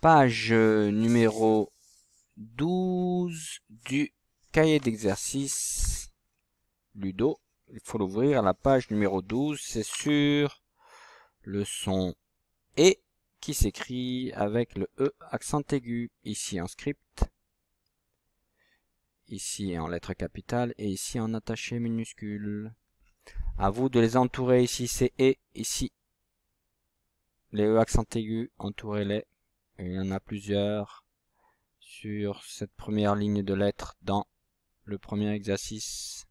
Page numéro 12 du cahier d'exercice Ludo. Il faut l'ouvrir à la page numéro 12. C'est sur le son E qui s'écrit avec le E accent aigu. Ici en script, ici en lettres capitales et ici en attaché minuscule. À vous de les entourer. Ici c'est E, ici les E accent aigu, entourez-les. Il y en a plusieurs sur cette première ligne de lettres dans le premier exercice.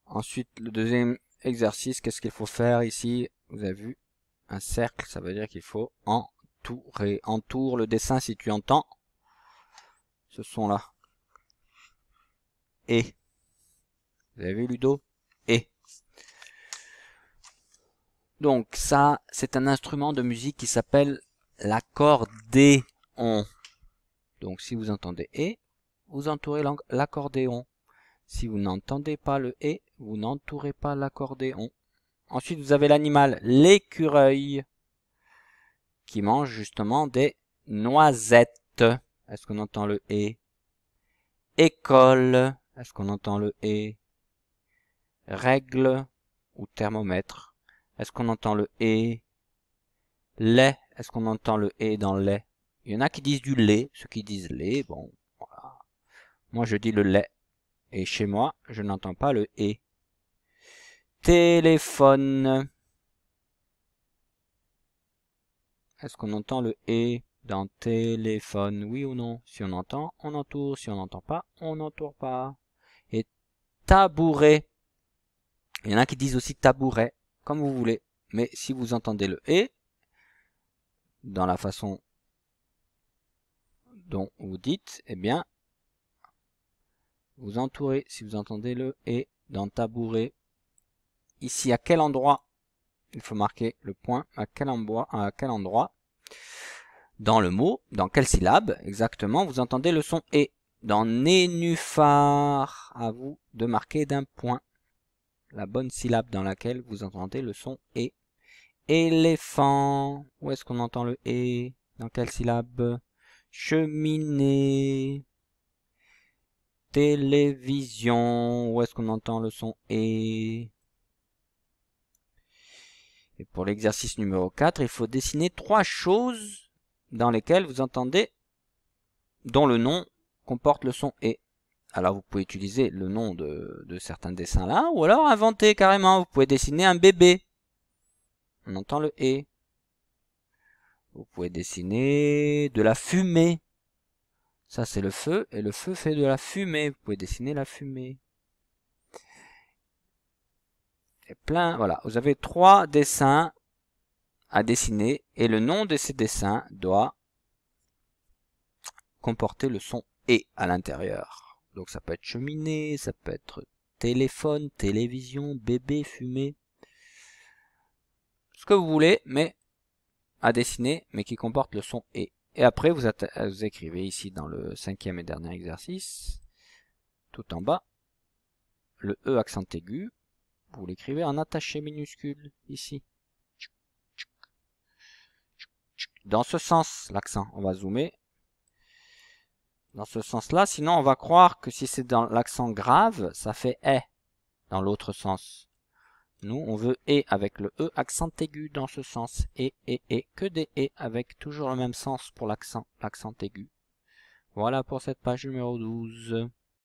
Ensuite, le deuxième exercice, qu'est-ce qu'il faut faire ici? Vous avez vu un cercle, ça veut dire qu'il faut entourer. Entoure le dessin si tu entends ce son-là. Et. Vous avez vu Ludo? Et. Donc ça, c'est un instrument de musique qui s'appelle l'accordéon. Donc si vous entendez et, vous entourez l'accordéon. Si vous n'entendez pas le et, vous n'entourez pas l'accordéon. Ensuite, vous avez l'animal, l'écureuil, qui mange justement des noisettes. Est-ce qu'on entend le et? École, est-ce qu'on entend le et? Règle ou thermomètre, est-ce qu'on entend le et? Lait, est-ce qu'on entend le et dans lait? Il y en a qui disent du lait, ceux qui disent lait, bon, voilà. Moi je dis le lait. Et chez moi, je n'entends pas le et. Téléphone. Est-ce qu'on entend le et dans téléphone? Oui ou non? Si on entend, on entoure. Si on n'entend pas, on n'entoure pas. Et tabouret. Il y en a qui disent aussi tabouret, comme vous voulez. Mais si vous entendez le et, dans la façon dont vous dites, eh bien, vous entourez. Si vous entendez le et dans tabouret, ici à quel endroit? Il faut marquer le point. À quel endroit dans le mot, dans quelle syllabe exactement vous entendez le son et? Dans nénuphar, à vous de marquer d'un point la bonne syllabe dans laquelle vous entendez le son et. Éléphant, où est-ce qu'on entend le et? Dans quelle syllabe? Cheminée. Télévision, où est-ce qu'on entend le son et? Et pour l'exercice numéro 4, il faut dessiner 3 choses dans lesquelles vous entendez, dont le nom comporte le son et. Alors vous pouvez utiliser le nom de certains dessins là, ou alors inventer carrément. Vous pouvez dessiner un bébé. On entend le et. Vous pouvez dessiner de la fumée. Ça c'est le feu, et le feu fait de la fumée. Vous pouvez dessiner la fumée. Et plein, voilà. Vous avez 3 dessins à dessiner, et le nom de ces dessins doit comporter le son et à l'intérieur. Donc ça peut être cheminée, ça peut être téléphone, télévision, bébé, fumée. Ce que vous voulez, mais à dessiner, mais qui comporte le son et. Et après, vous écrivez ici dans le 5e et dernier exercice, tout en bas, le E accent aigu, vous l'écrivez en attaché minuscule, ici. Dans ce sens, l'accent, on va zoomer. Dans ce sens-là, sinon on va croire que si c'est dans l'accent grave, ça fait « dans l'autre sens. Nous, on veut et avec le E accent aigu dans ce sens. Et, que des et avec toujours le même sens pour l'accent aigu. Voilà pour cette page numéro 12.